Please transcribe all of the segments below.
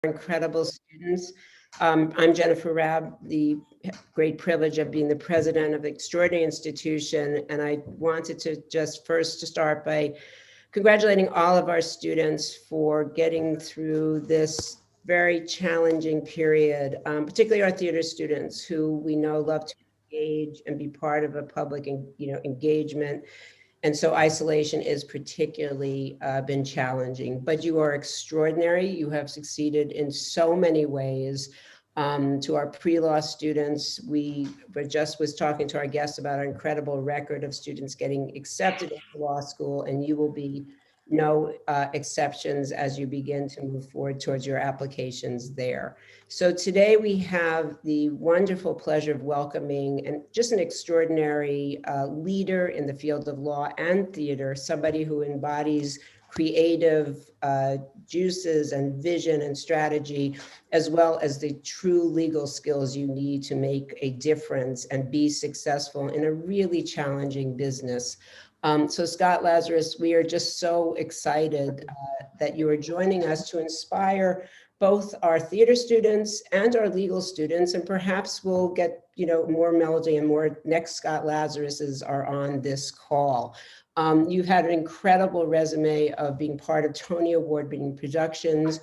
incredible students. I'm Jennifer Rabb, the great privilege of being the president of the Extraordinary Institution, and I wanted to just first to start by congratulating all of our students for getting through this very challenging period, particularly our theater students who we know love to engage and be part of a public engagement. And so isolation is particularly been challenging, but you are extraordinary. You have succeeded in so many ways. To our pre-law students, we just was talking to our guests about our incredible record of students getting accepted into law school, and you will be no exceptions as you begin to move forward towards your applications there. So today we have the wonderful pleasure of welcoming and just an extraordinary leader in the field of law and theater, somebody who embodies creative juices and vision and strategy, as well as the true legal skills you need to make a difference and be successful in a really challenging business. So Scott Lazarus, we are just so excited that you are joining us to inspire both our theater students and our legal students, and perhaps we'll get more melody and more next Scott Lazaruses are on this call. You've had an incredible resume of being part of Tony Award-winning productions,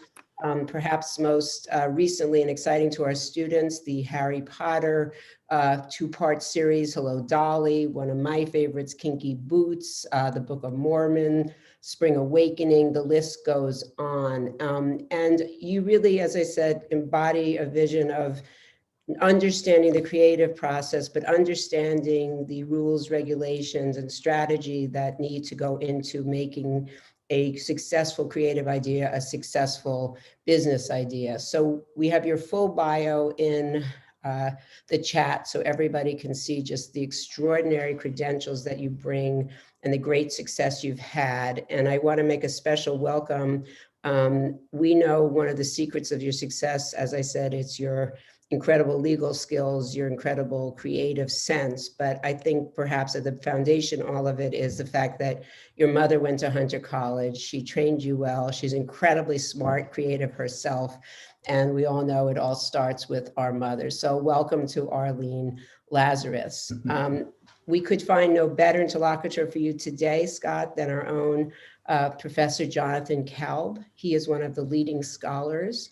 perhaps most recently and exciting to our students, the Harry Potter two-part series, Hello, Dolly, one of my favorites, Kinky Boots, the Book of Mormon, Spring Awakening, the list goes on. And you really, as I said, embody a vision of understanding the creative process, but understanding the rules, regulations, and strategy that need to go into making a successful creative idea a successful business idea. So we have your full bio in the chat so everybody can see just the extraordinary credentials that you bring and the great success you've had. And I want to make a special welcome. We know one of the secrets of your success, as I said, it's your incredible legal skills, your incredible creative sense. But I think perhaps at the foundation, all of it is the fact that your mother went to Hunter College. She trained you well. She's incredibly smart, creative herself. And we all know it all starts with our mother. So welcome to Arlene Lazarus. We could find no better interlocutor for you today, Scott, than our own Professor Jonathan Kalb. He is one of the leading scholars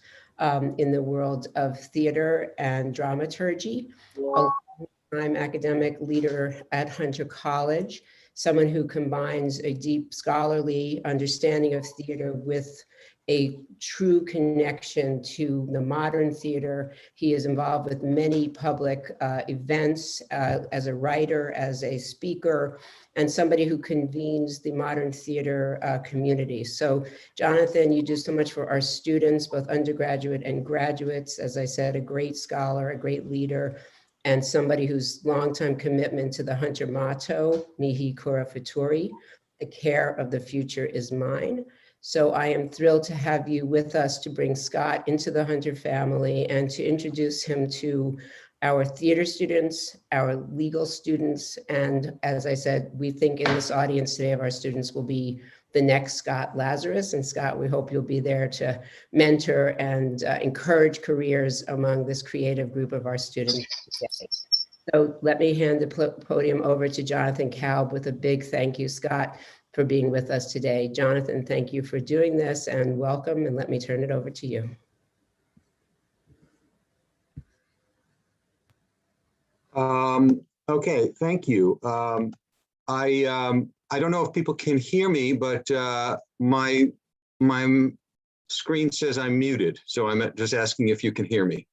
in the world of theater and dramaturgy, a long-time academic leader at Hunter College, someone who combines a deep scholarly understanding of theater with a true connection to the modern theater. He is involved with many public events as a writer, as a speaker, and somebody who convenes the modern theater community. So Jonathan, you do so much for our students, both undergraduate and graduates. As I said, a great scholar, a great leader, and somebody whose longtime commitment to the Hunter motto, Mihi Cura Futuri, the care of the future is mine. So I am thrilled to have you with us to bring Scott into the Hunter family and to introduce him to our theater students, our legal students, and as I said, we think in this audience today of our students will be the next Scott Lazarus. And Scott, we hope you'll be there to mentor and encourage careers among this creative group of our students today. So let me hand the podium over to Jonathan Kalb with a big thank you, Scott, for being with us today. Jonathan, thank you for doing this and welcome, and let me turn it over to you. Okay, thank you. I don't know if people can hear me, but my screen says I'm muted, so I'm just asking if you can hear me.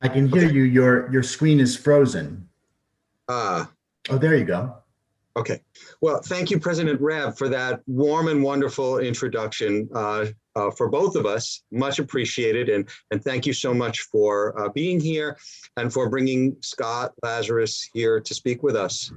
I can hear you. Your screen is frozen. Oh, there you go. Okay. Well, thank you, President Rabb, for that warm and wonderful introduction for both of us. Much appreciated. And thank you so much for being here and for bringing Scott Lazarus here to speak with us.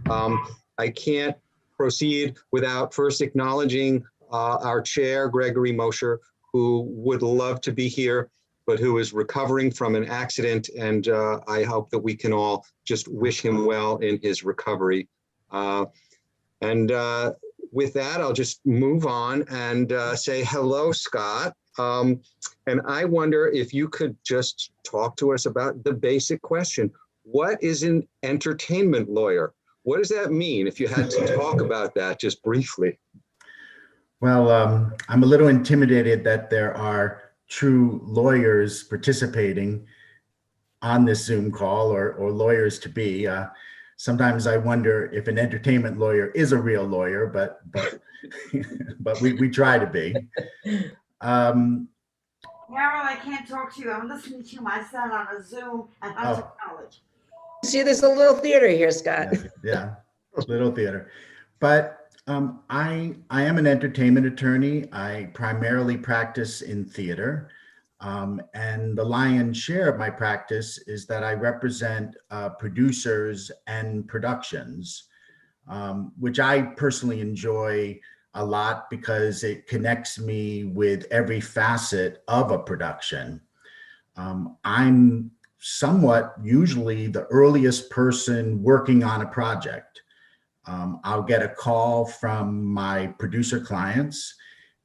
I can't proceed without first acknowledging our chair, Gregory Mosher, who would love to be here, but who is recovering from an accident. And I hope that we can all just wish him well in his recovery. And with that, I'll just move on and say hello, Scott. And I wonder if you could just talk to us about the basic question. What is an entertainment lawyer? What does that mean, if you had to talk about that just briefly? Well, I'm a little intimidated that there are true lawyers participating on this Zoom call, or lawyers to be. Sometimes I wonder if an entertainment lawyer is a real lawyer, but but we try to be. Carol, I can't talk to you. I'm listening to my son on a Zoom at Hunter College. See, there's a little theater here, Scott. Yeah, little theater. But I am an entertainment attorney. I primarily practice in theater. And the lion's share of my practice is that I represent producers and productions, which I personally enjoy a lot because it connects me with every facet of a production. I'm somewhat usually the earliest person working on a project. I'll get a call from my producer clients,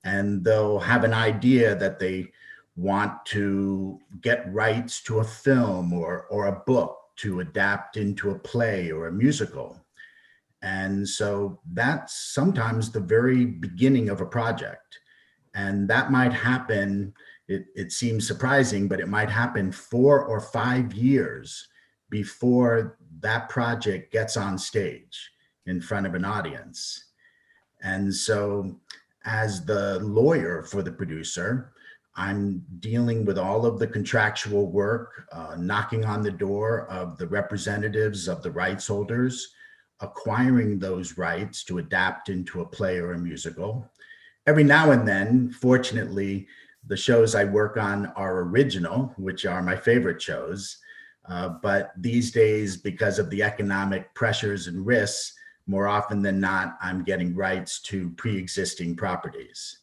and they'll have an idea that they want to get rights to a film or a book to adapt into a play or a musical. And so that's sometimes the very beginning of a project. And that might happen, it seems surprising, but it might happen 4 or 5 years before that project gets on stage in front of an audience. And so as the lawyer for the producer, I'm dealing with all of the contractual work, knocking on the door of the representatives of the rights holders, acquiring those rights to adapt into a play or a musical. Every now and then, fortunately, the shows I work on are original, which are my favorite shows. But these days, because of the economic pressures and risks, more often than not, I'm getting rights to pre-existing properties.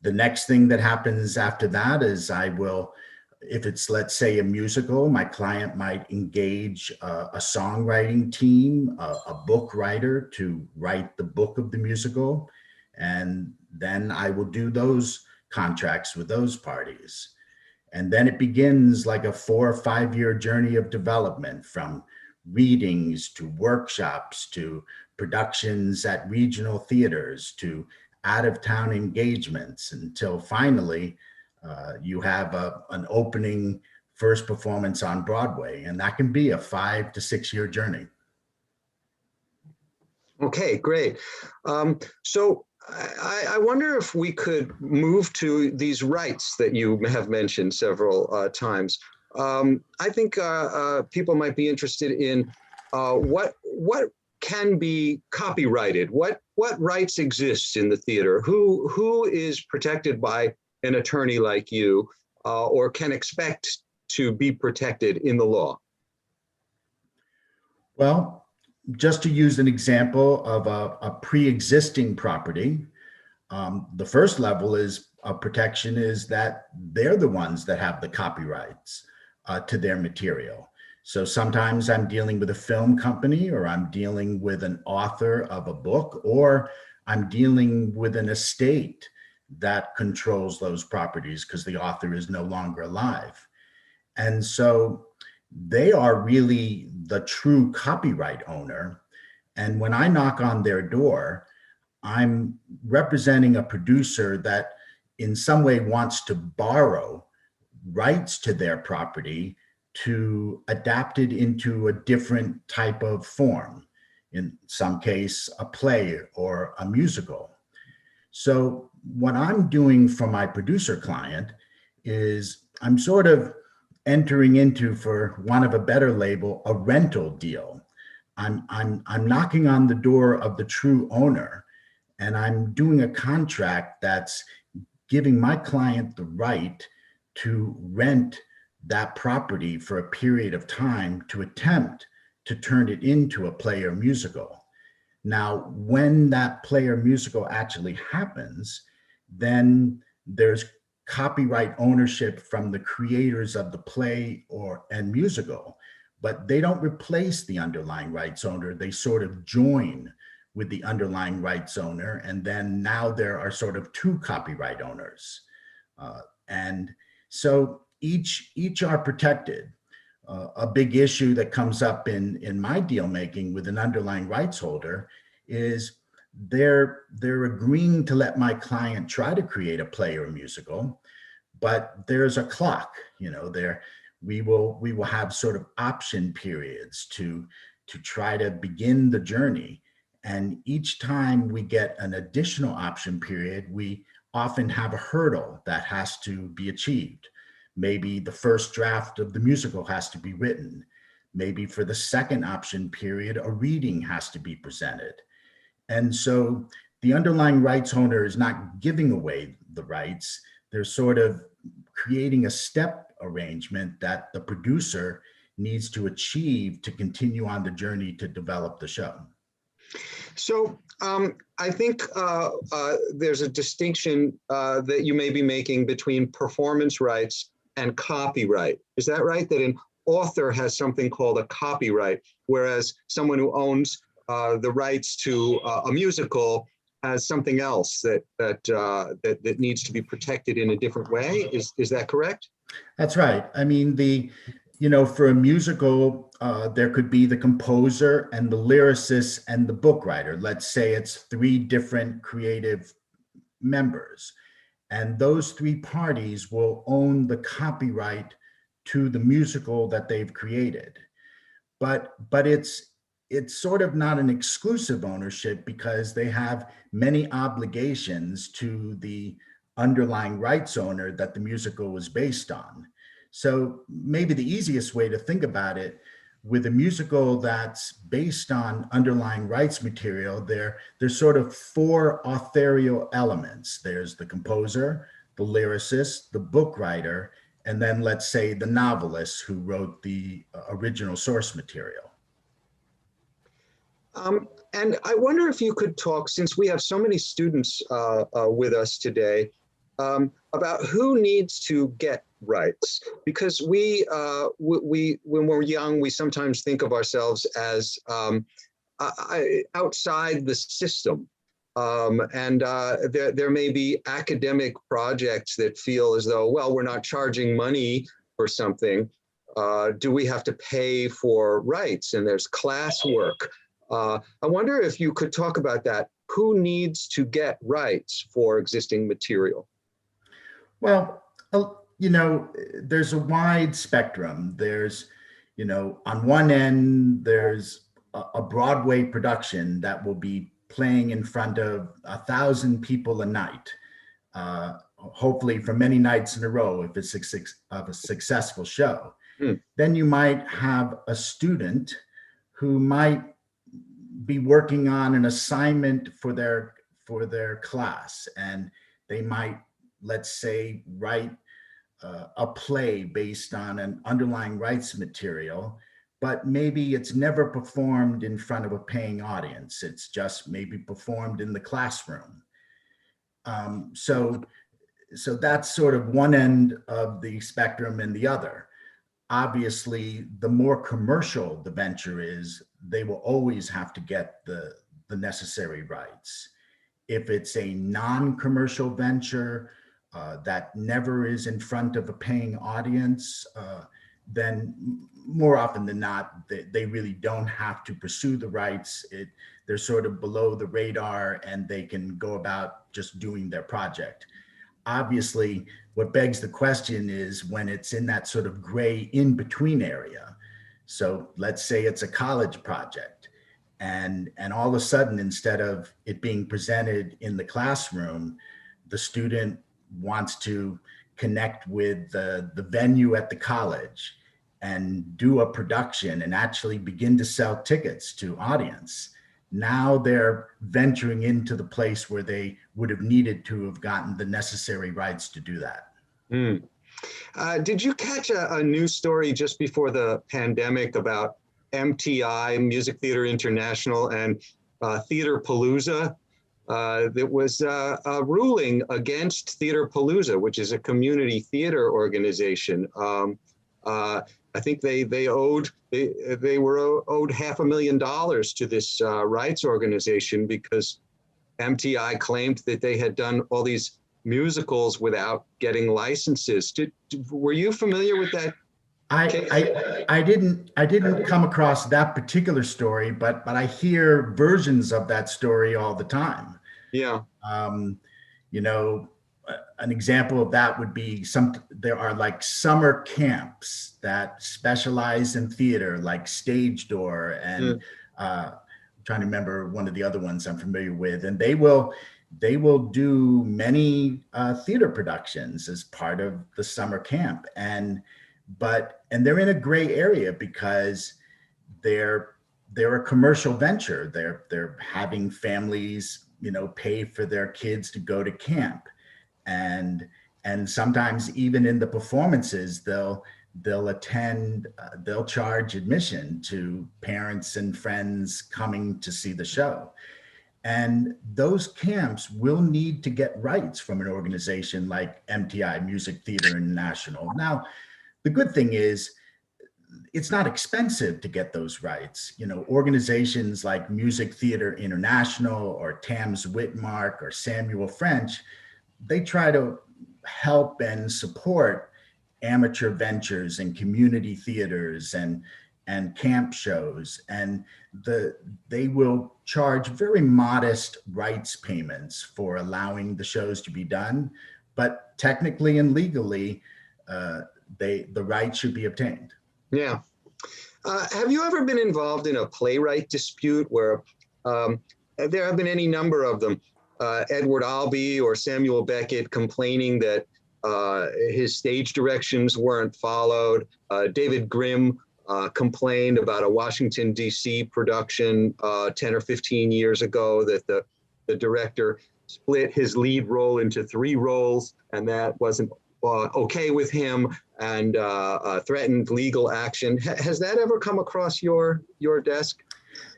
The next thing that happens after that is I will, if it's, let's say, a musical, my client might engage a songwriting team, a book writer to write the book of the musical. And then I will do those contracts with those parties. And then it begins like a 4 or 5 year journey of development, from readings to workshops to productions at regional theaters to out-of-town engagements, until finally you have an opening first performance on Broadway. And that can be a 5 to 6 year journey. Okay, great. So I wonder if we could move to these rights that you have mentioned several times. I think people might be interested in what can be copyrighted. What rights exist in the theater? Who is protected by an attorney like you, or can expect to be protected in the law? Well, just to use an example of a pre-existing property, the first level of protection is that they're the ones that have the copyrights to their material. So sometimes I'm dealing with a film company, or I'm dealing with an author of a book, or I'm dealing with an estate that controls those properties because the author is no longer alive. And so they are really the true copyright owner. And when I knock on their door, I'm representing a producer that in some way wants to borrow rights to their property to adapt it into a different type of form, in some case, a play or a musical. So what I'm doing for my producer client is I'm sort of entering into, for want of a better label, a rental deal. I'm knocking on the door of the true owner, and I'm doing a contract that's giving my client the right to rent that property for a period of time to attempt to turn it into a play or musical. Now, when that play or musical actually happens, then there's copyright ownership from the creators of the play and musical, but they don't replace the underlying rights owner. They sort of join with the underlying rights owner, and then now there are sort of 2 copyright owners. And so each are protected. A big issue that comes up in my deal making with an underlying rights holder is they're agreeing to let my client try to create a play or a musical, but there's a clock, there we will have sort of option periods to try to begin the journey. And each time we get an additional option period, we often have a hurdle that has to be achieved. Maybe the first draft of the musical has to be written. Maybe for the second option period, a reading has to be presented. And so the underlying rights owner is not giving away the rights. They're sort of creating a step arrangement that the producer needs to achieve to continue on the journey to develop the show. So I think there's a distinction that you may be making between performance rights and copyright. Is that right? That an author has something called a copyright, whereas someone who owns the rights to a musical has something else that needs to be protected in a different way. Is that correct? That's right. I mean, for a musical, there could be the composer and the lyricist and the book writer. Let's say it's 3 different creative members. And those 3 parties will own the copyright to the musical that they've created. But it's sort of not an exclusive ownership because they have many obligations to the underlying rights owner that the musical was based on. So maybe the easiest way to think about it, with a musical that's based on underlying rights material, there's sort of 4 authorial elements. There's the composer, the lyricist, the book writer, and then let's say the novelist who wrote the original source material. And I wonder if you could talk, since we have so many students with us today, about who needs to get rights, because we when we're young, we sometimes think of ourselves as outside the system, and there may be academic projects that feel as though, well, we're not charging money for something. Do we have to pay for rights? And there's classwork. I wonder if you could talk about that. Who needs to get rights for existing material? Well, there's a wide spectrum. There's, on one end, there's a Broadway production that will be playing in front of 1,000 people a night, hopefully for many nights in a row if it's a successful show. Then you might have a student who might be working on an assignment for their class, and they might, let's say, write a play based on an underlying rights material, but maybe it's never performed in front of a paying audience. It's just maybe performed in the classroom. So that's sort of one end of the spectrum, and the other. Obviously, the more commercial the venture is, they will always have to get the necessary rights. If it's a non-commercial venture that never is in front of a paying audience, then more often than not, they really don't have to pursue the rights. They're sort of below the radar and they can go about just doing their project. Obviously, what begs the question is when it's in that sort of gray in-between area. So let's say it's a college project, and all of a sudden, instead of it being presented in the classroom, the student wants to connect with the venue at the college and do a production and actually begin to sell tickets to audience. Now they're venturing into the place where they would have needed to have gotten the necessary rights to do that. Did you catch a news story just before the pandemic about MTI, Music Theater International, and Theater Palooza? There was a ruling against Theater Palooza, which is a community theater organization. I think they were owed $500,000 to this rights organization because MTI claimed that they had done all these musicals without getting licenses. Were you familiar with that case? I didn't come across that particular story, but I hear versions of that story all the time. Yeah. Um, you know, an example of that would be there are like summer camps that specialize in theater, like Stage Door, and I'm trying to remember one of the other ones I'm familiar with, and they will do many theater productions as part of the summer camp, and they're in a gray area because they're they're a commercial venture. They're having families, pay for their kids to go to camp, and sometimes even in the performances, they'll charge admission to parents and friends coming to see the show. And those camps will need to get rights from an organization like MTI, Music Theater International. Now, the good thing is it's not expensive to get those rights. Organizations like Music Theater International or Tams Whitmark or Samuel French, they try to help and support amateur ventures and community theaters and camp shows, and they will charge very modest rights payments for allowing the shows to be done, but technically and legally, the rights should be obtained. Yeah. Have you ever been involved in a playwright dispute where there have been any number of them? Edward Albee or Samuel Beckett complaining that his stage directions weren't followed. David Grimm complained about a Washington, D.C. production 10 or 15 years ago that the director split his lead role into 3 roles, and that wasn't okay with him, and threatened legal action. Has that ever come across your desk?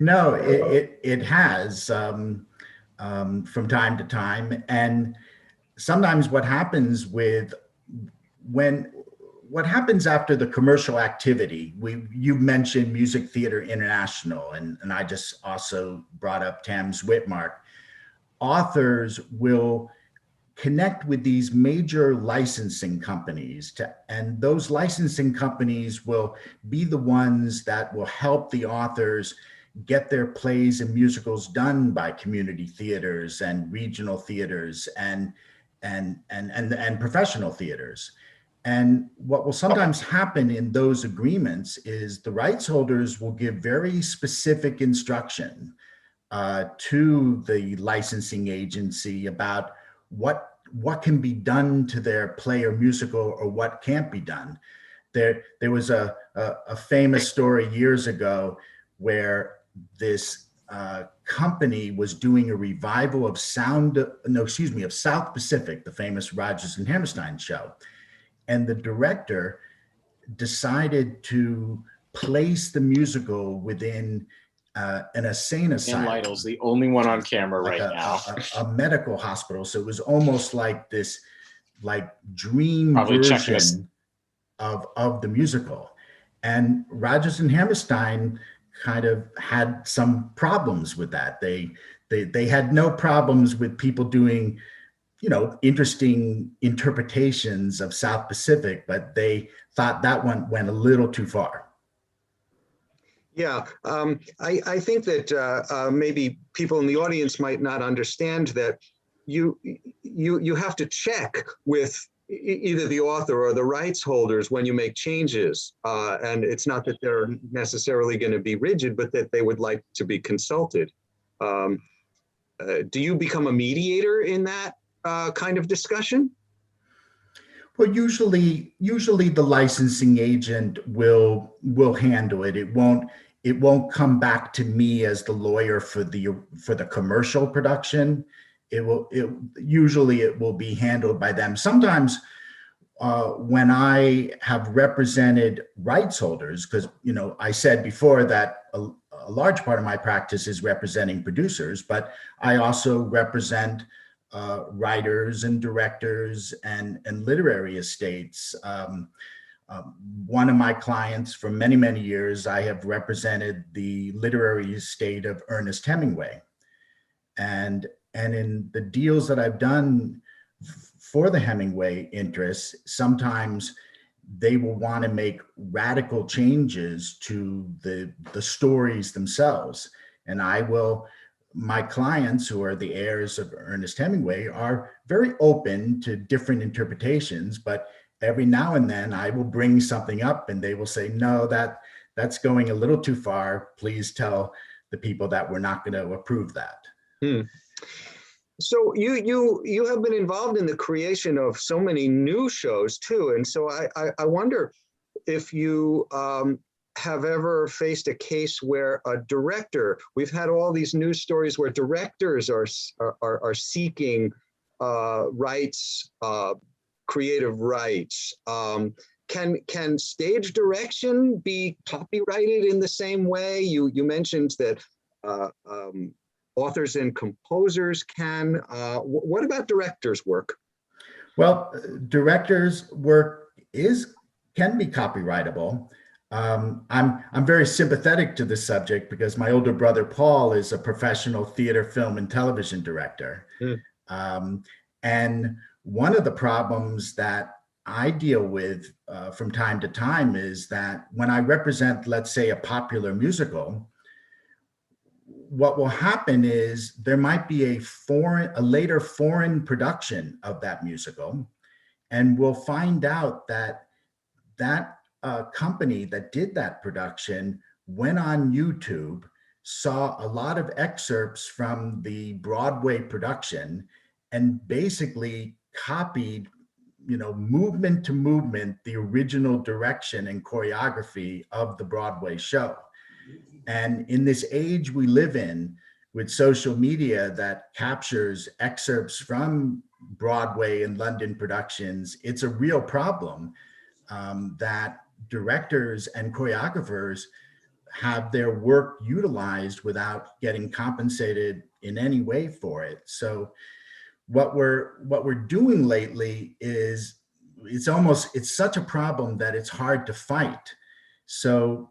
No, it has from time to time, and sometimes what happens after the commercial activity, you mentioned Music Theater International, and I just also brought up Tams Whitmark. Authors will connect with these major licensing companies, and those licensing companies will be the ones that will help the authors get their plays and musicals done by community theaters and regional theaters and professional theaters. And what will sometimes happen in those agreements is the rights holders will give very specific instruction to the licensing agency about what can be done to their play or musical or what can't be done. There was a famous story years ago where this company was doing a revival of South Pacific, the famous Rodgers and Hammerstein show. And the director decided to place the musical within an insane asylum. And Lytle's the only one on camera like right now. A medical hospital. So it was almost like this dream Probably version of the musical. And Rodgers and Hammerstein kind of had some problems with that. They had no problems with people doing interesting interpretations of South Pacific, but they thought that one went a little too far. Yeah, I think that maybe people in the audience might not understand that you have to check with either the author or the rights holders when you make changes, and it's not that they're necessarily going to be rigid, but that they would like to be consulted. Do you become a mediator in that kind of discussion? Well, usually the licensing agent will handle it. It won't come back to me as the lawyer for the commercial production. It will be handled by them. Sometimes when I have represented rights holders, because I said before that a large part of my practice is representing producers, but I also represent writers and directors and literary estates. One of my clients for many, many years, I have represented the literary estate of Ernest Hemingway. And in the deals that I've done for the Hemingway interests, sometimes they will want to make radical changes to the stories themselves. And my clients, who are the heirs of Ernest Hemingway, are very open to different interpretations, but every now and then I will bring something up and they will say, no, that's going a little too far. Please tell the people that we're not going to approve that. Hmm. So you have been involved in the creation of so many new shows too, and so I wonder if you have ever faced a case where a director. We've had all these news stories where directors are seeking rights, creative rights. Can stage direction be copyrighted in the same way? You mentioned that. Authors and composers can. What about directors' work? Well, directors' work can be copyrightable. I'm very sympathetic to this subject because my older brother Paul is a professional theater, film, and television director. And one of the problems that I deal with from time to time is that when I represent, let's say, a popular musical, what will happen is there might be a later foreign production of that musical, and we'll find out that company that did that production went on YouTube, saw a lot of excerpts from the Broadway production, and basically copied, movement to movement, the original direction and choreography of the Broadway show. And in this age we live in, with social media that captures excerpts from Broadway and London productions, it's a real problem that directors and choreographers have their work utilized without getting compensated in any way for it. So what we're doing lately is it's such a problem that it's hard to fight. So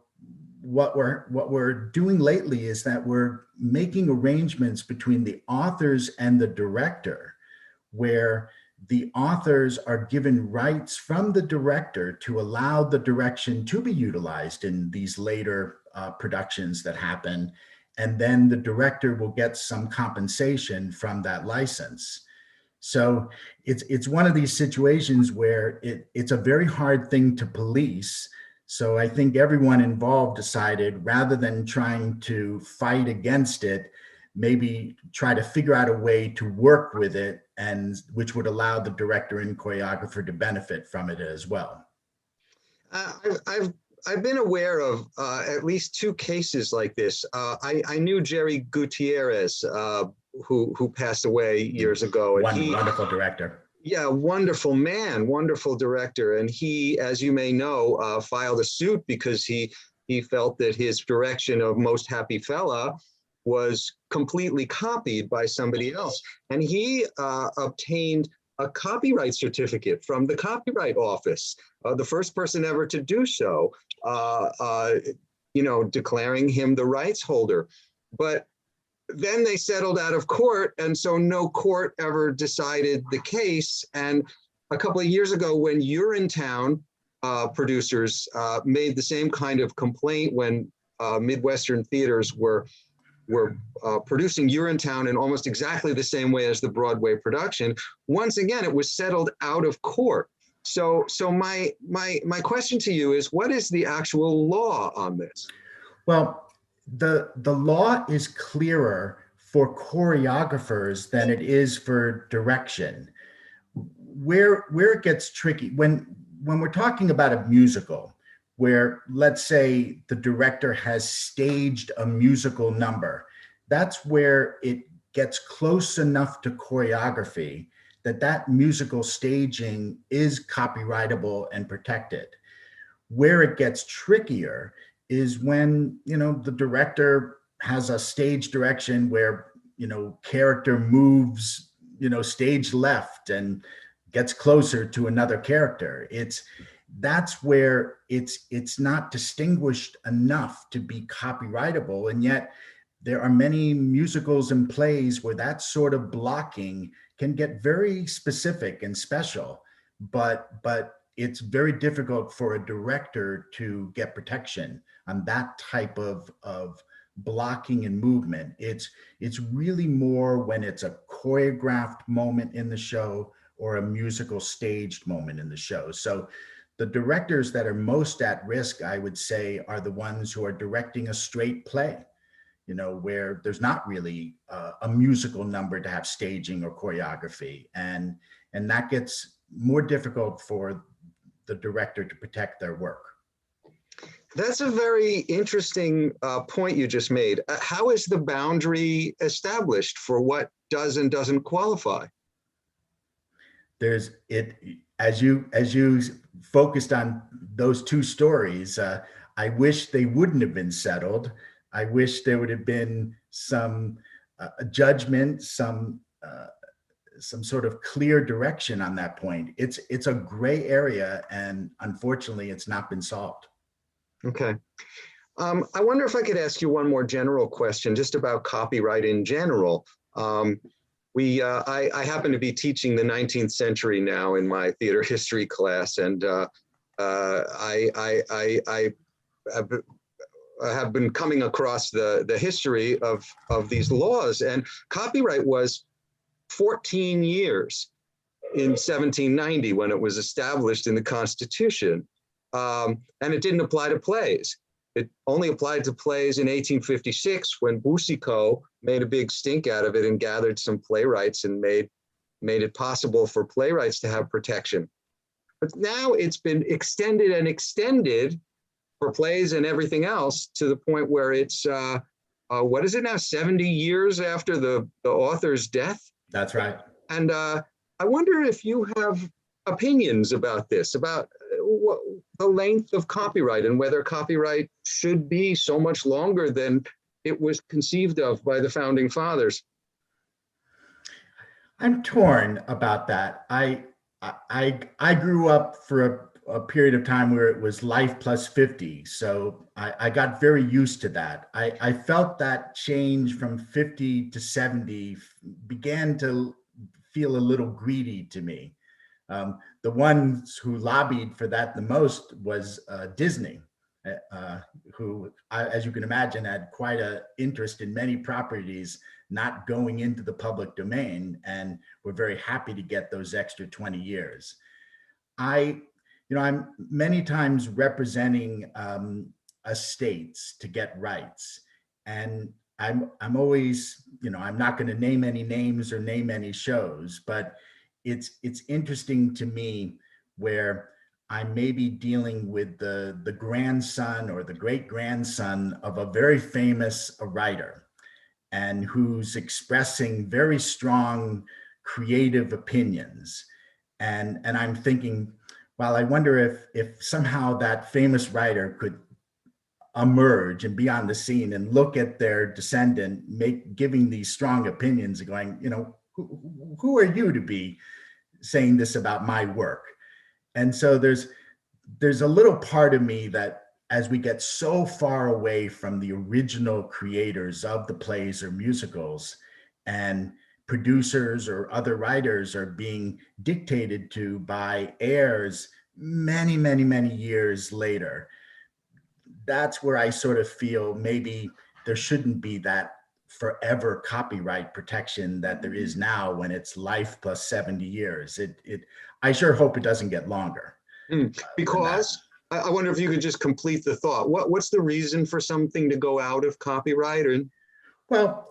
what we're doing lately is that we're making arrangements between the authors and the director, where the authors are given rights from the director to allow the direction to be utilized in these later productions that happen. And then the director will get some compensation from that license. So it's one of these situations where it's a very hard thing to police. So I think everyone involved decided, rather than trying to fight against it, maybe try to figure out a way to work with it, and which would allow the director and choreographer to benefit from it as well. I've been aware of at least two cases like this. I knew Jerry Gutierrez, who passed away years ago. And Wonderful director. Yeah, wonderful man, wonderful director. And he, as you may know, filed a suit because he felt that his direction of Most Happy Fella was completely copied by somebody else. And he obtained a copyright certificate from the Copyright Office, the first person ever to do so, declaring him the rights holder. But then they settled out of court, and so no court ever decided the case. And a couple of years ago, when Urinetown producers made the same kind of complaint when Midwestern theaters were producing Urinetown in almost exactly the same way as the Broadway production, once again, it was settled out of court. So my question to you is, what is the actual law on this? Well, the law is clearer for choreographers than it is for direction. Where it gets tricky, when we're talking about a musical, where let's say the director has staged a musical number, that's where it gets close enough to choreography that musical staging is copyrightable and protected. Where it gets trickier is when, the director has a stage direction where, character moves, stage left and gets closer to another character. That's where it's not distinguished enough to be copyrightable. And yet there are many musicals and plays where that sort of blocking can get very specific and special, but it's very difficult for a director to get protection on that type of blocking and movement. It's really more when it's a choreographed moment in the show or a musical staged moment in the show. So the directors that are most at risk, I would say, are the ones who are directing a straight play, where there's not really a musical number to have staging or choreography. And that gets more difficult for the director to protect their work. That's a very interesting point you just made. How is the boundary established for what does and doesn't qualify? There's it, as you focused on those two stories, I wish they wouldn't have been settled. I wish there would have been some judgment, some sort of clear direction on that point. It's a gray area, and unfortunately, it's not been solved. Okay. I wonder if I could ask you one more general question, just about copyright in general. I happen to be teaching the 19th century now in my theater history class, and I have been coming across the history of these laws, and copyright was 14 years in 1790 when it was established in the Constitution. And it didn't apply to plays. It only applied to plays in 1856 when Boucicault made a big stink out of it and gathered some playwrights and made it possible for playwrights to have protection. But now it's been extended and extended for plays and everything else to the point where it's, what is it now, 70 years after the author's death? That's right. And I wonder if you have opinions about this, about the length of copyright and whether copyright should be so much longer than it was conceived of by the founding fathers. I'm torn about that. I grew up for a period of time where it was life plus 50. So I got very used to that. I felt that change from 50 to 70 began to feel a little greedy to me. The ones who lobbied for that the most was Disney, who, as you can imagine, had quite an interest in many properties not going into the public domain, and we're very happy to get those extra 20 years. I'm many times representing estates to get rights, and I'm always, I'm not going to name any names or name any shows, but it's interesting to me where I may be dealing with the grandson or the great grandson of a very famous writer, and who's expressing very strong creative opinions. And I'm thinking, well, I wonder if somehow that famous writer could emerge and be on the scene and look at their descendant giving these strong opinions and going, who are you to be saying this about my work? And so there's a little part of me that, as we get so far away from the original creators of the plays or musicals, and producers or other writers are being dictated to by heirs many, many, many years later, that's where I sort of feel maybe there shouldn't be that forever copyright protection that there is now when it's life plus 70 years. I sure hope it doesn't get longer. Because I wonder if you could just complete the thought. What's the reason for something to go out of copyright? Well,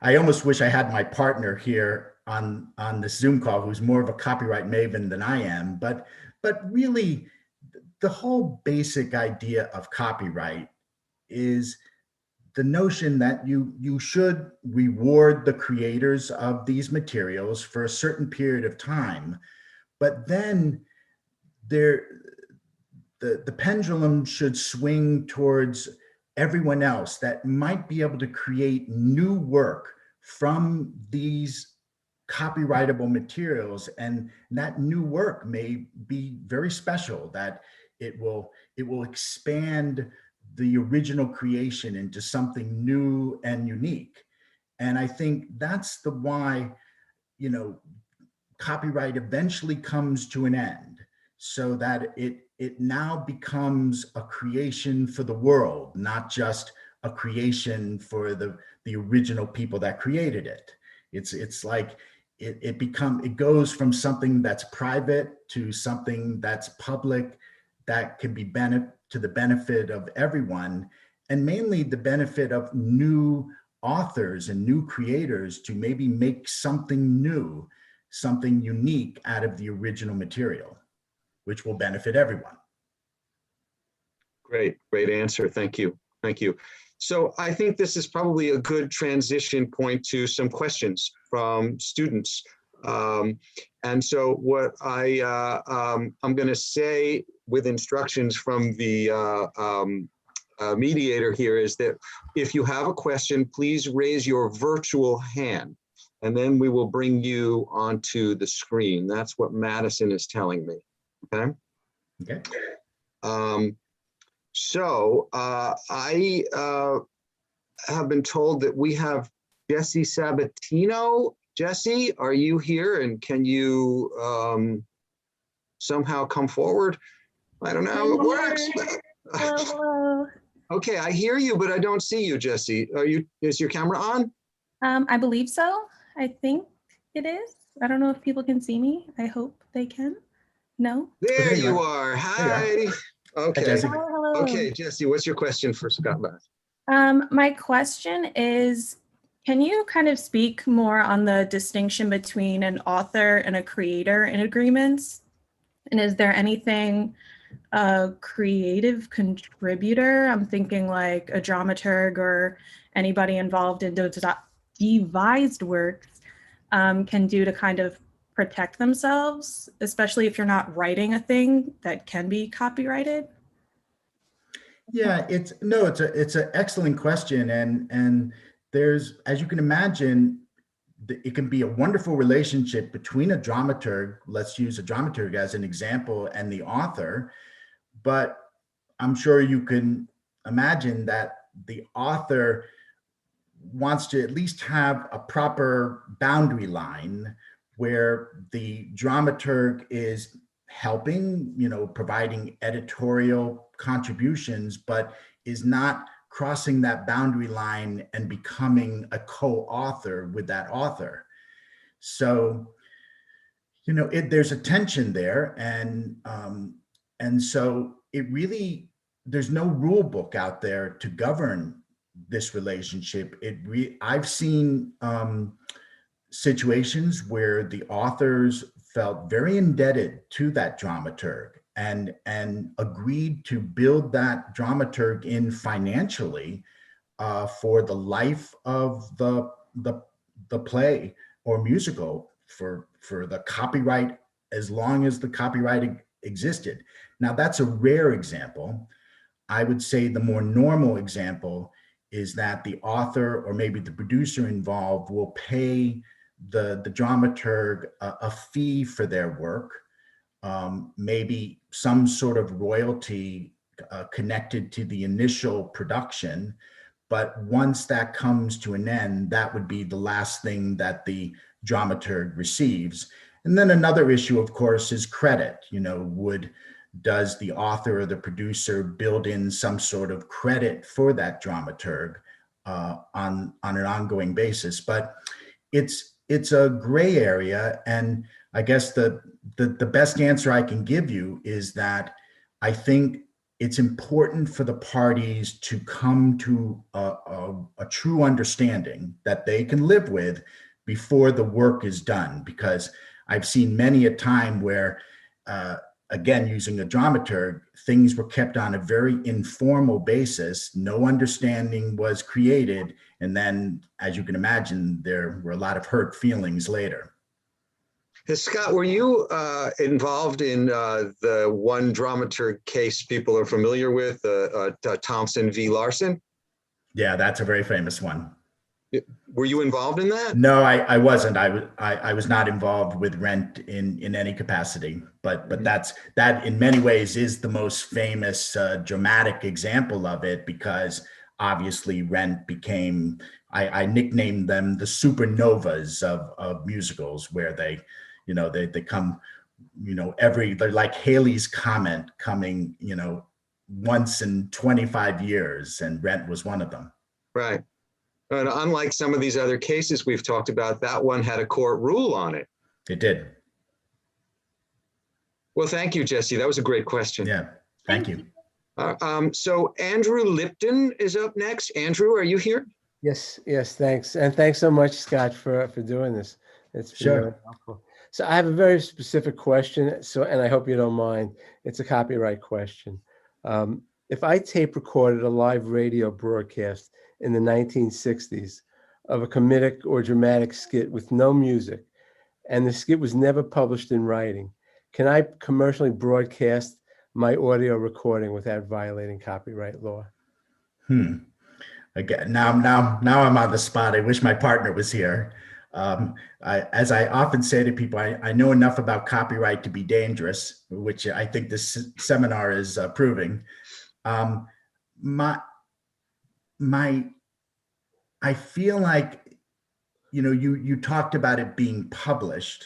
I almost wish I had my partner here on this Zoom call who's more of a copyright maven than I am, but really the whole basic idea of copyright is the notion that you should reward the creators of these materials for a certain period of time, but then the pendulum should swing towards everyone else that might be able to create new work from these copyrightable materials, and that new work may be very special, that it will expand the original creation into something new and unique. And I think that's the why, you know, copyright eventually comes to an end, so that it now becomes a creation for the world, not just a creation for the original people that created it. It's like it goes from something that's private to something that's public, that can be to the benefit of everyone, and mainly the benefit of new authors and new creators to maybe make something new, something unique out of the original material, which will benefit everyone. Great answer. Thank you. Thank you. So I think this is probably a good transition point to some questions from students. And so what I'm going to say with instructions from the mediator here is that if you have a question, please raise your virtual hand, and then we will bring you onto the screen. That's what Madison is telling me. Okay. Okay. So I have been told that we have Jesse Sabatino. Jesse, are you here, and can you somehow come forward? I don't know how it works. Hello, hello. Okay, I hear you, but I don't see you, Jesse. Is your camera on? I believe so. I think it is. I don't know if people can see me. I hope they can. No? There Okay, you are. Hi. Okay. Jesse. Hello, hello. Okay, Jesse, what's your question for Scott Lazarus? My question is, can you kind of speak more on the distinction between an author and a creator in agreements? And is there anything a creative contributor, I'm thinking like a dramaturg or anybody involved in devised works, can do to kind of protect themselves, especially if you're not writing a thing that can be copyrighted? Yeah, it's an excellent question, and there's, as you can imagine, it can be a wonderful relationship between a dramaturg. Let's use a dramaturg as an example, and the author. But I'm sure you can imagine that the author wants to at least have a proper boundary line where the dramaturg is helping, you know, providing editorial contributions, but is not crossing that boundary line and becoming a co-author with that author. So, you know, there's a tension there, and so it really, there's no rule book out there to govern this relationship. I've seen situations where the authors felt very indebted to that dramaturg and agreed to build that dramaturg in financially for the life of the play or musical, for the copyright, as long as the copyright existed. Now, that's a rare example. I would say the more normal example is that the author or maybe the producer involved will pay the dramaturg a fee for their work, maybe some sort of royalty connected to the initial production. But once that comes to an end, that would be the last thing that the dramaturg receives. And then another issue, of course, is credit. You know, does the author or the producer build in some sort of credit for that dramaturg on an ongoing basis? But it's a gray area, and I guess the best answer I can give you is that I think it's important for the parties to come to a true understanding that they can live with before the work is done. Because I've seen many a time where, again, using a dramaturg, things were kept on a very informal basis. No understanding was created. And then, as you can imagine, there were a lot of hurt feelings later. Hey, Scott, were you involved in the one dramaturg case people are familiar with, Thompson v. Larson? Yeah, that's a very famous one. Were you involved in that? No, I wasn't. I was not involved with Rent in any capacity. But that in many ways is the most famous dramatic example of it, because obviously Rent became, I nicknamed them the supernovas of musicals, where they come, they're like Haley's Comet coming, once in 25 years, and Rent was one of them. Right. And unlike some of these other cases we've talked about, that one had a court rule on it. It did. Well, thank you, Jesse. That was a great question. Yeah. Thank you. So Andrew Lipton is up next. Andrew, are you here? Yes, thanks. And thanks so much, Scott, for doing this. It's been Sure. really helpful. So I have a very specific question, and I hope you don't mind. It's a copyright question. If I tape recorded a live radio broadcast in the 1960s of a comedic or dramatic skit with no music, and the skit was never published in writing, can I commercially broadcast my audio recording without violating copyright law? Again, now I'm on the spot. I wish my partner was here. As I often say to people, I know enough about copyright to be dangerous, which I think this seminar is proving. I feel like, you talked about it being published,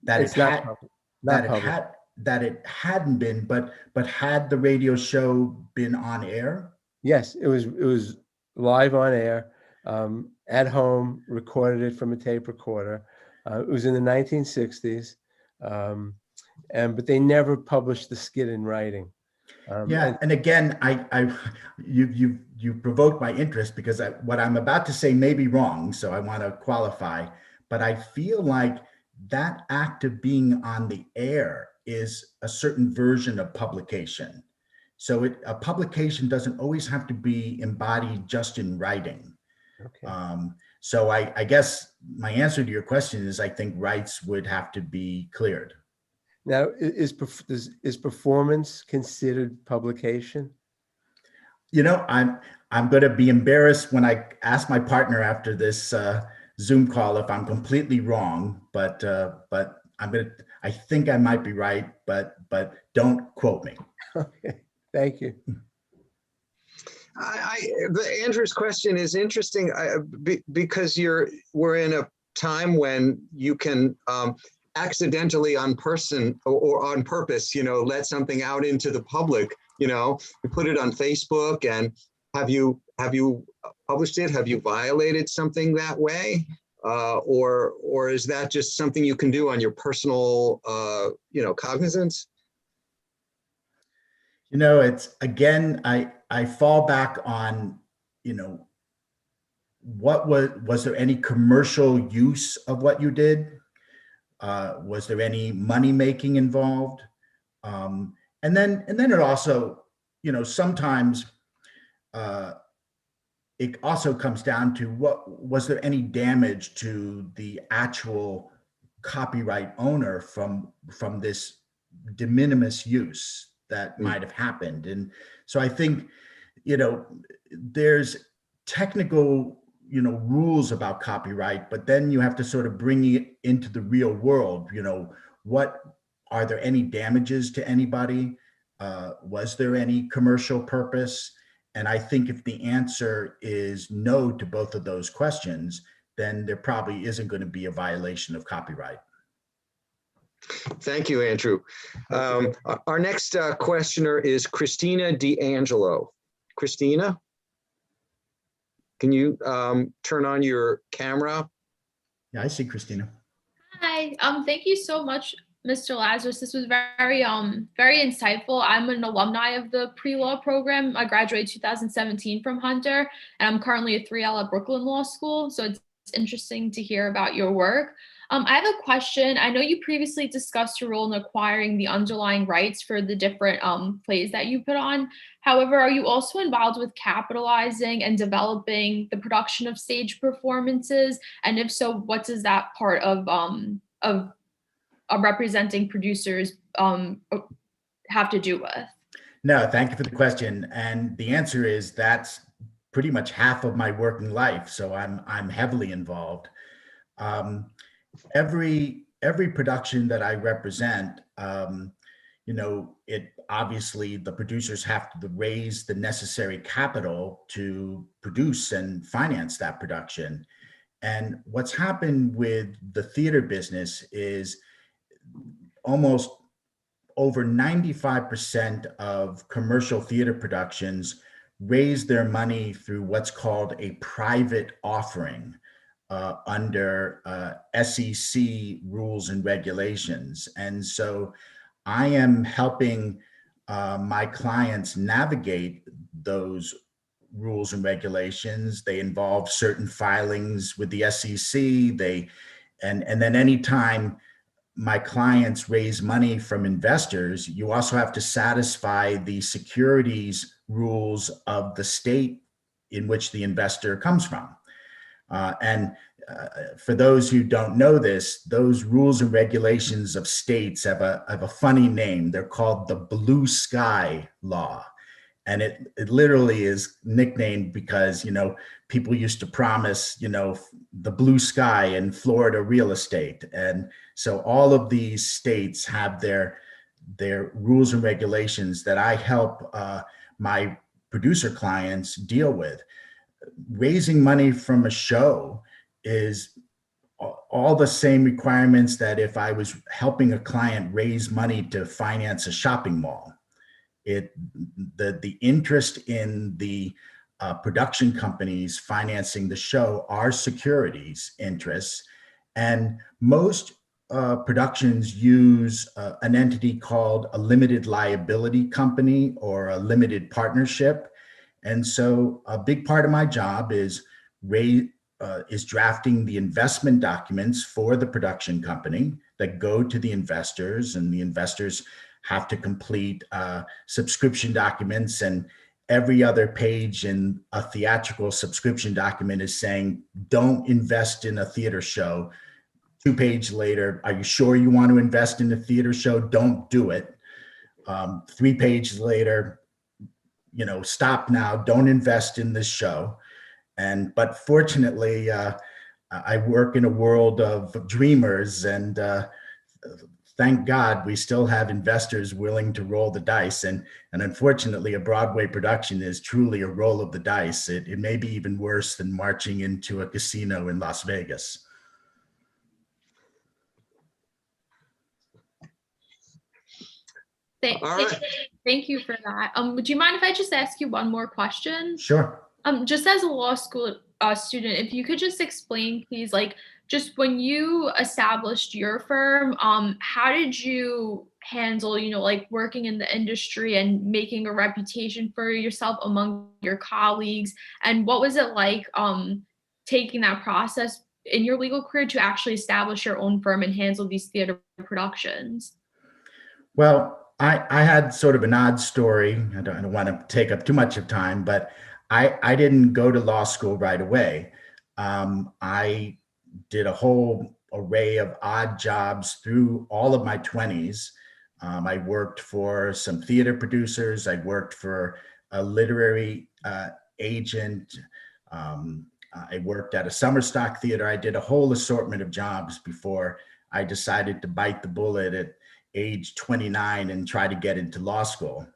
that It's not published. that it hadn't been, but had the radio show been on air? Yes, it was live on air, at home, recorded it from a tape recorder. It was in the 1960s, but they never published the skit in writing. And again, you provoked my interest, because what I'm about to say may be wrong, so I want to qualify. But I feel like that act of being on the air is a certain version of publication. So a publication doesn't always have to be embodied just in writing. Okay. So I guess my answer to your question is, I think rights would have to be cleared. Now, is performance considered publication? I'm going to be embarrassed when I ask my partner after this Zoom call if I'm completely wrong, but I think I might be right, but don't quote me. Okay, thank you. Andrew's question is interesting because we're in a time when you can accidentally on purpose, let something out into the public. You put it on Facebook, and have you published it? Have you violated something that way? Or is that just something you can do on your personal, cognizance? It's, again, I fall back on, was there any commercial use of what you did? Was there any money making involved? And then it also, sometimes it also comes down to was there any damage to the actual copyright owner from this de minimis use that might have happened. And so I think, there's technical, rules about copyright, but then you have to sort of bring it into the real world. Are there any damages to anybody? Was there any commercial purpose? And I think if the answer is no to both of those questions, then there probably isn't going to be a violation of copyright. Thank you, Andrew. Our next questioner is Christina D'Angelo. Christina, can you turn on your camera? Yeah, I see Christina. Hi, thank you so much, Mr. Lazarus. This was very insightful. I'm an alumni of the pre-law program. I graduated 2017 from Hunter, and I'm currently a 3L at Brooklyn Law School. So it's interesting to hear about your work. I have a question. I know you previously discussed your role in acquiring the underlying rights for the different plays that you put on. However, are you also involved with capitalizing and developing the production of stage performances? And if so, what does that part of representing producers have to do with? No, thank you for the question. And the answer is that's pretty much half of my working life. So I'm heavily involved. Every production that I represent, it obviously the producers have to raise the necessary capital to produce and finance that production. And what's happened with the theater business is almost over 95% of commercial theater productions raise their money through what's called a private offering under SEC rules and regulations. And so I am helping my clients navigate those rules and regulations. They involve certain filings with the SEC. And then anytime my clients raise money from investors, you also have to satisfy the securities rules of the state in which the investor comes from. And for those who don't know this, those rules and regulations of states have a funny name. They're called the Blue Sky Law. And it literally is nicknamed because, people used to promise, the blue sky in Florida real estate. And so all of these states have their rules and regulations that I help my producer clients deal with. Raising money from a show is all the same requirements that if I was helping a client raise money to finance a shopping mall. The interest in the production companies financing the show are securities interests, and most productions use an entity called a limited liability company or a limited partnership. And so a big part of my job is drafting the investment documents for the production company that go to the investors, and the investors have to complete subscription documents, and every other page in a theatrical subscription document is saying, don't invest in a theater show. 2 pages later, are you sure you want to invest in a theater show? Don't do it. 3 pages later, stop now, don't invest in this show. But fortunately, I work in a world of dreamers, and thank God we still have investors willing to roll the dice. And unfortunately, a Broadway production is truly a roll of the dice. It may be even worse than marching into a casino in Las Vegas. Thank you for that. Would you mind if I just ask you one more question? Sure. Just as a law school student, if you could just explain, please, just when you established your firm, how did you handle, working in the industry and making a reputation for yourself among your colleagues? And what was it like taking that process in your legal career to actually establish your own firm and handle these theater productions? Well, I had sort of an odd story. I don't want to take up too much of time, but I didn't go to law school right away. I did a whole array of odd jobs through all of my 20s. I worked for some theater producers. I worked for a literary agent. I worked at a summer stock theater. I did a whole assortment of jobs before I decided to bite the bullet at age 29 and try to get into law school.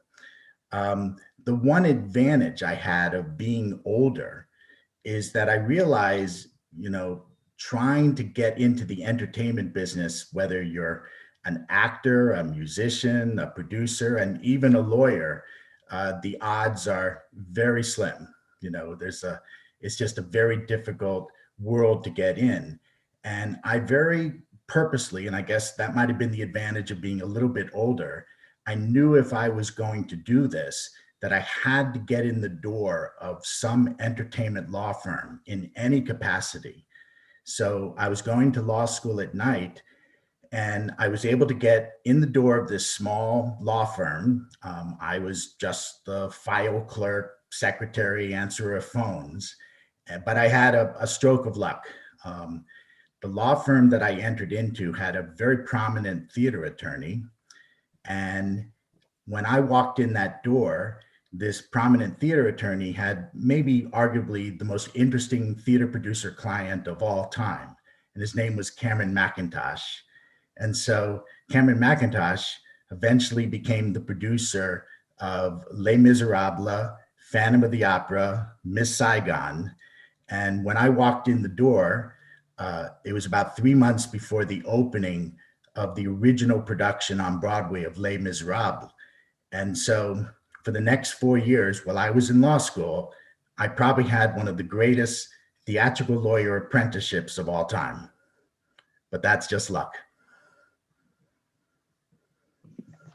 The one advantage I had of being older is that I realized, trying to get into the entertainment business, whether you're an actor, a musician, a producer, and even a lawyer, the odds are very slim. It's just a very difficult world to get in. And I very purposely, and I guess that might have been the advantage of being a little bit older, I knew if I was going to do this, that I had to get in the door of some entertainment law firm in any capacity. So I was going to law school at night, and I was able to get in the door of this small law firm. I was just the file clerk, secretary, answerer of phones, but I had a stroke of luck. The law firm that I entered into had a very prominent theater attorney. And when I walked in that door, this prominent theater attorney had maybe arguably the most interesting theater producer client of all time. And his name was Cameron McIntosh. And so Cameron McIntosh eventually became the producer of Les Miserables, Phantom of the Opera, Miss Saigon. And when I walked in the door, it was about 3 months before the opening of the original production on Broadway of Les Miserables. And so for the next 4 years, while I was in law school, I probably had one of the greatest theatrical lawyer apprenticeships of all time. But that's just luck.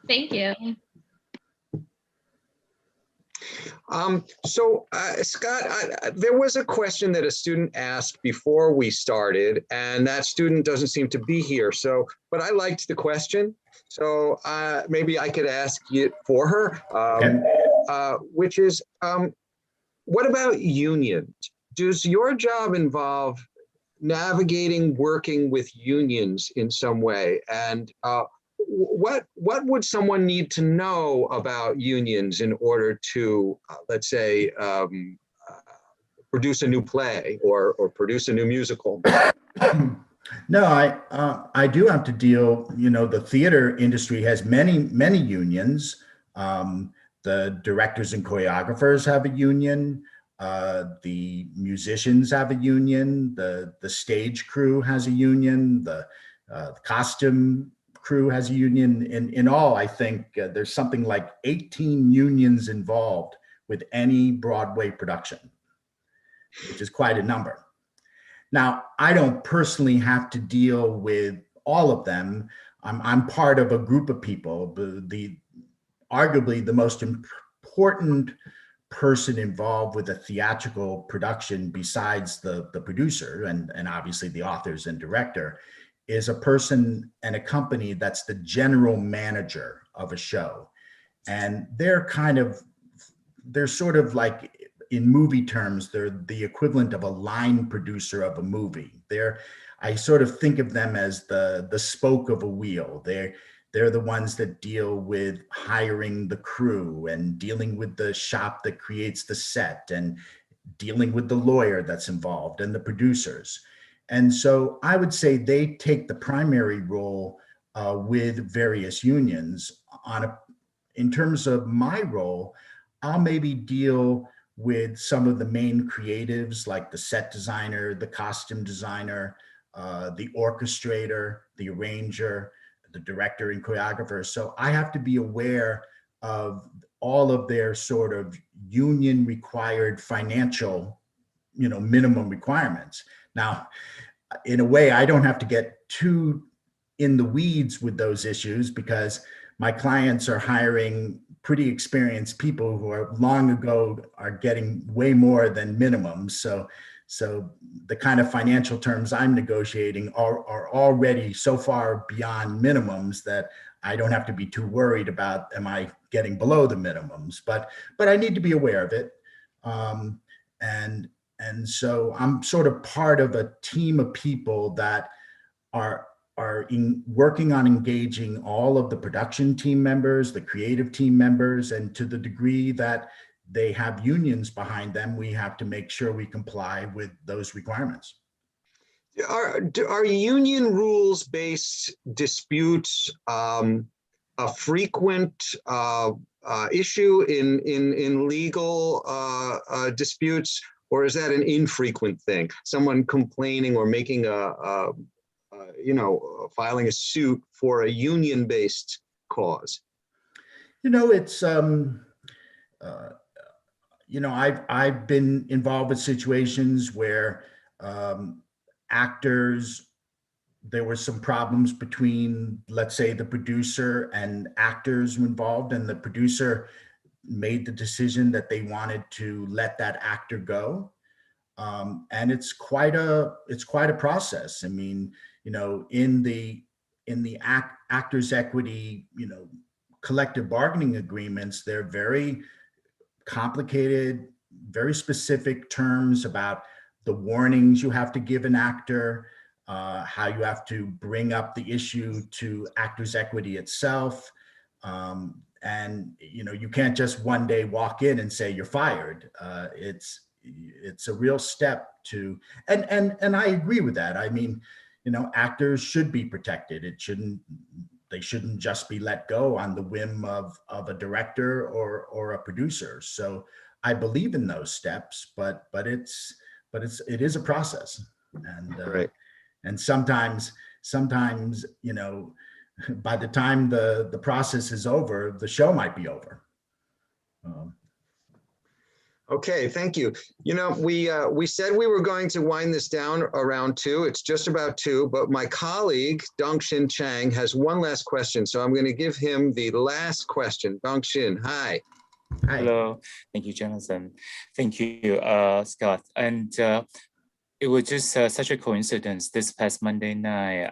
Thank you. Scott, there was a question that a student asked before we started, and that student doesn't seem to be here. But I liked the question, so maybe I could ask it for her, which is, what about unions? Does your job involve navigating working with unions in some way? And what would someone need to know about unions in order to, let's say, produce a new play or produce a new musical? No, I do have to deal, the theater industry has many unions. The directors and choreographers have a union. The musicians have a union. The stage crew has a union. The costume crew has a union. In all, I think there's something like 18 unions involved with any Broadway production, which is quite a number. Now, I don't personally have to deal with all of them. I'm part of a group of people. Arguably the most important person involved with a theatrical production, besides the producer and obviously the authors and director, is a person and a company that's the general manager of a show. And they're sort of like, in movie terms, they're the equivalent of a line producer of a movie. I sort of think of them as the spoke of a wheel. They're the ones that deal with hiring the crew and dealing with the shop that creates the set and dealing with the lawyer that's involved and the producers. And so I would say they take the primary role with various unions. In terms of my role, I'll maybe deal with some of the main creatives like the set designer, the costume designer, the orchestrator, the arranger, the director and choreographer. So I have to be aware of all of their sort of union required financial, minimum requirements. Now, in a way, I don't have to get too in the weeds with those issues because my clients are hiring pretty experienced people who are long ago are getting way more than minimums. So the kind of financial terms I'm negotiating are already so far beyond minimums that I don't have to be too worried about, am I getting below the minimums? But I need to be aware of it. And so I'm sort of part of a team of people that are working on engaging all of the production team members, the creative team members, and to the degree that they have unions behind them, we have to make sure we comply with those requirements. Are union rules-based disputes a frequent issue in legal disputes, or is that an infrequent thing? Someone complaining or making filing a suit for a union-based cause? It's I've been involved with situations where actors, there were some problems between, let's say, the producer and actors involved, and the producer made the decision that they wanted to let that actor go. And it's quite a process. I mean, in the actors' equity, collective bargaining agreements, they're very complicated, very specific terms about the warnings you have to give an actor, how you have to bring up the issue to actors' equity itself. and you can't just one day walk in and say you're fired. It's a real step to, and I agree with that. I mean, actors should be protected. They shouldn't just be let go on the whim of a director or a producer. So I believe in those steps, but it is a process, and Right. and sometimes by the time the process is over, the show might be over. Okay, thank you. We said we were going to wind this down around 2. It's just about 2, but my colleague, Dong-Shin Chang, has one last question. So I'm going to give him the last question. Dong-Shin, hi. Hi. Hello, thank you, Jonathan. Thank you, Scott. And it was just such a coincidence. This past Monday night,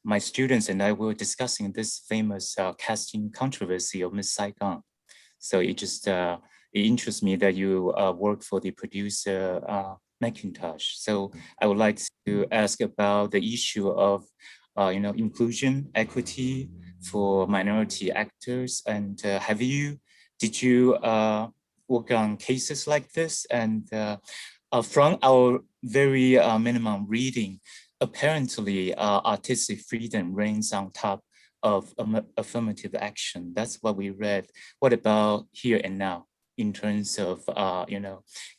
my students and I were discussing this famous casting controversy of Miss Saigon. So it just it interests me that you work for the producer Macintosh. So I would like to ask about the issue of inclusion, equity for minority actors. And did you work on cases like this? And from our very minimum reading, apparently artistic freedom reigns on top of affirmative action. That's what we read. What about here and now in terms of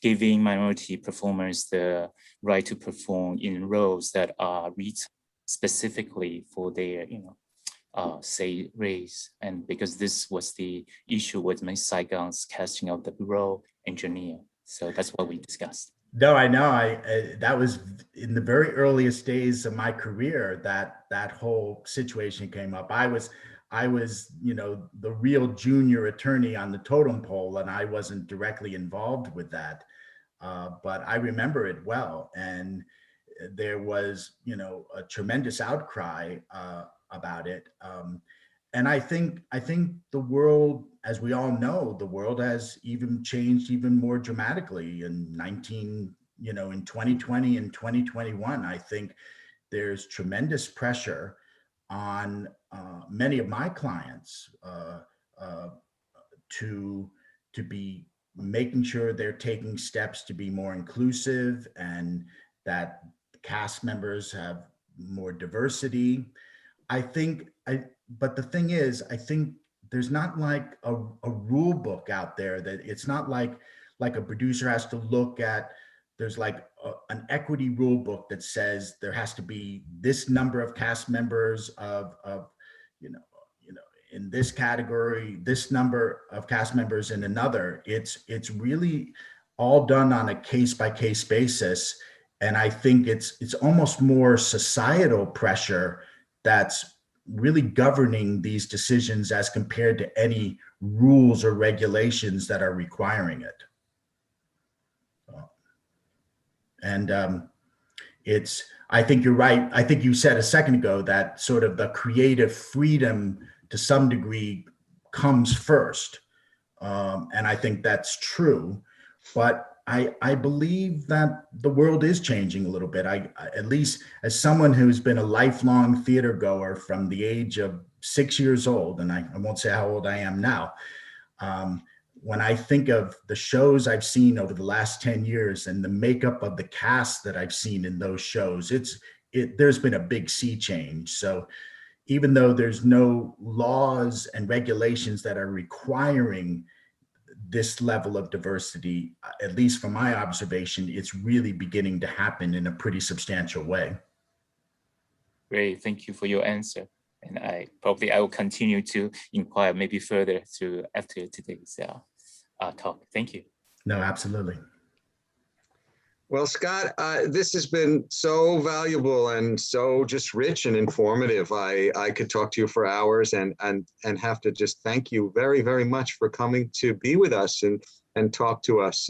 giving minority performers the right to perform in roles that are written specifically for their say race? And because this was the issue with Miss Saigon's casting of the role engineer. So that's what we discussed. No, I know. That was in the very earliest days of my career that whole situation came up. I was the real junior attorney on the totem pole, and I wasn't directly involved with that. But I remember it well, and there was a tremendous outcry about it. And I think the world, as we all know, the world has even changed even more dramatically in 2020 and 2021. I think there's tremendous pressure on many of my clients to be making sure they're taking steps to be more inclusive, and that cast members have more diversity. But the thing is, I think there's not like a rule book out there that it's not like a producer has to look at. There's like an equity rule book that says there has to be this number of cast members of in this category, this number of cast members in another. It's really all done on a case by case basis, and I think it's almost more societal pressure that's really governing these decisions as compared to any rules or regulations that are requiring it. And I think you're right. I think you said a second ago that sort of the creative freedom to some degree comes first. And I think that's true, but I believe that the world is changing a little bit. I at least as someone who's been a lifelong theater goer from the age of 6 years old, and I won't say how old I am now, when I think of the shows I've seen over the last 10 years and the makeup of the cast that I've seen in those shows, there's been a big sea change. So even though there's no laws and regulations that are requiring this level of diversity, at least from my observation, it's really beginning to happen in a pretty substantial way. Great, thank you for your answer. And I will continue to inquire maybe further after today's talk. Thank you. No, absolutely. Well, Scott, this has been so valuable and so just rich and informative. I could talk to you for hours and have to just thank you very, very much for coming to be with us and talk to us.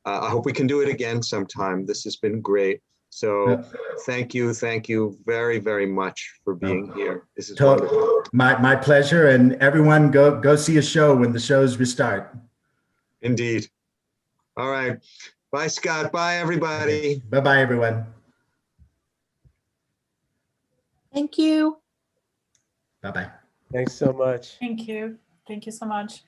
I hope we can do it again sometime. This has been great. So thank you very, very much for being here. This is wonderful. My pleasure. And everyone go see a show when the shows restart. Indeed. All right. Bye, Scott. Bye, everybody. Okay. Bye-bye, everyone. Thank you. Bye-bye. Thanks so much. Thank you. Thank you so much.